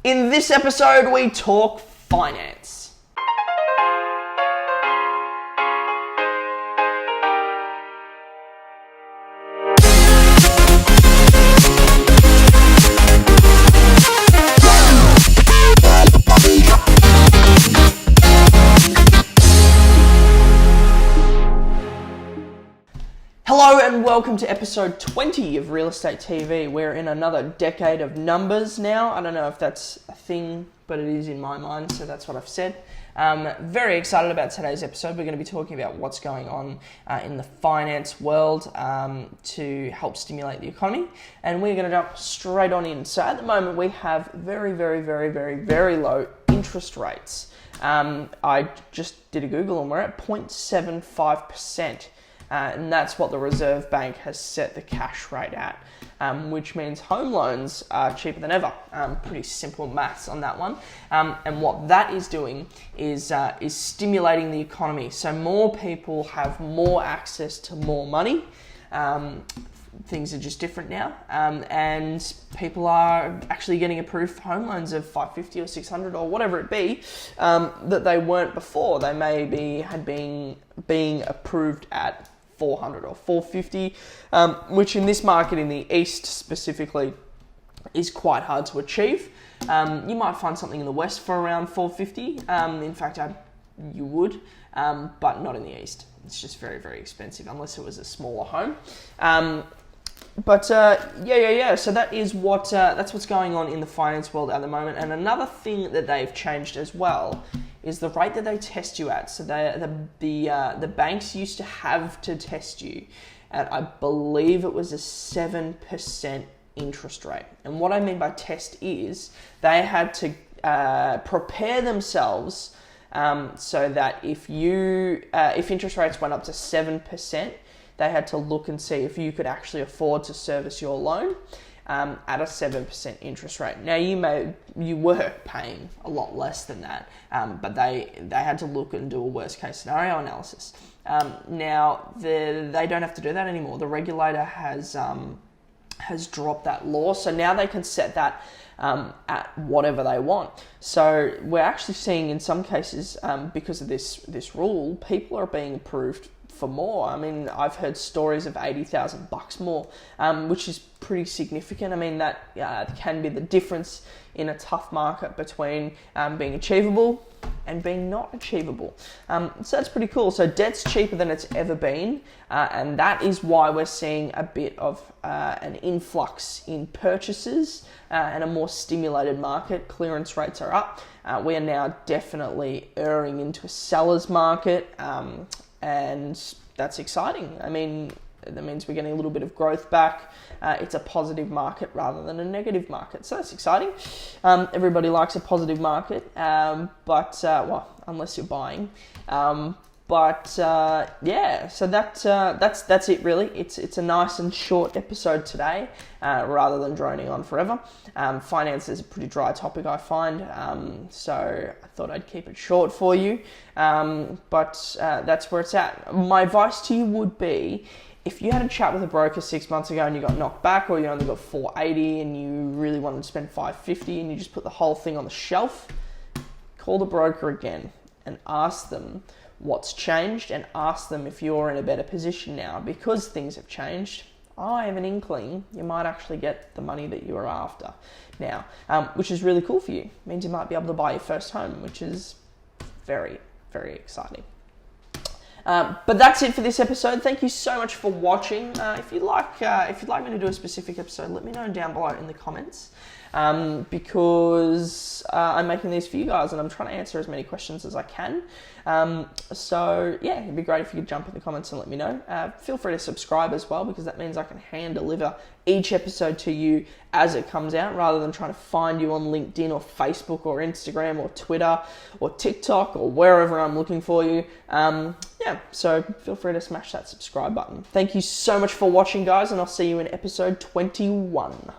In this episode, we talk finance. Hello and welcome to episode 20 of Real Estate TV. We're in another decade of numbers now. I don't know if that's a thing, but it is in my mind, so that's what I've said. Very excited about today's episode. We're going to be talking about what's going on in the finance world to help stimulate the economy, and we're going to jump straight on in. So at the moment, we have very low interest rates. I just did a Google and we're at 0.75%. And that's what the Reserve Bank has set the cash rate at, which means home loans are cheaper than ever. Pretty simple maths on that one. And what that is doing is stimulating the economy. So more people have more access to more money. Things are just different now, and people are actually getting approved for home loans of $550 or $600 or whatever it be that they weren't before. They maybe had been being approved at $400 or $450, which in this market in the East specifically is quite hard to achieve. You might find something in the West for around $450. In fact, you would, but not in the East. It's just very expensive unless it was a smaller home. So that is that's what's going on in the finance world at the moment. And another thing that they've changed as well is the rate that they test you at. So the banks used to have to test you at, I believe it was a 7% interest rate. And what I mean by test is they had to prepare themselves so that if interest rates went up to 7%, they had to look and see if you could actually afford to service your loan at a 7% interest rate. Now you were paying a lot less than that, but they had to look and do a worst case scenario analysis. Now they don't have to do that anymore. The regulator has dropped that law, so now they can set that at whatever they want. So we're actually seeing in some cases, because of this rule, people are being approved for more. I mean, I've heard stories of $80,000 more, which is pretty significant. I mean, that can be the difference in a tough market between being achievable and being not achievable. So that's pretty cool. So debt's cheaper than it's ever been, and that is why we're seeing a bit of an influx in purchases and a more stimulated market. Clearance rates are up. We are now definitely erring into a seller's market, and that's exciting. I mean, that means we're getting a little bit of growth back. It's a positive market rather than a negative market. So that's exciting. Everybody likes a positive market, but unless you're buying. So that's it really. It's a nice and short episode today, rather than droning on forever. Finance is a pretty dry topic, I find, so I thought I'd keep it short for you. But that's where it's at. My advice to you would be, if you had a chat with a broker 6 months ago and you got knocked back, or you only got $480 and you really wanted to spend $550 and you just put the whole thing on the shelf, call the broker again and ask them what's changed, and ask them if you're in a better position now because things have changed. I have an inkling you might actually get the money that you are after now, which is really cool for you. It means you might be able to buy your first home, which is very exciting. But that's it for this episode. Thank you so much for watching. If you'd like me to do a specific episode, let me know down below in the comments, because I'm making these for you guys and I'm trying to answer as many questions as I can. So yeah, it'd be great if you could jump in the comments and let me know. Feel free to subscribe as well, because that means I can hand deliver each episode to you as it comes out, rather than trying to find you on LinkedIn or Facebook or Instagram or Twitter or TikTok or wherever I'm looking for you. So feel free to smash that subscribe button. Thank you so much for watching, guys, and I'll see you in episode 21.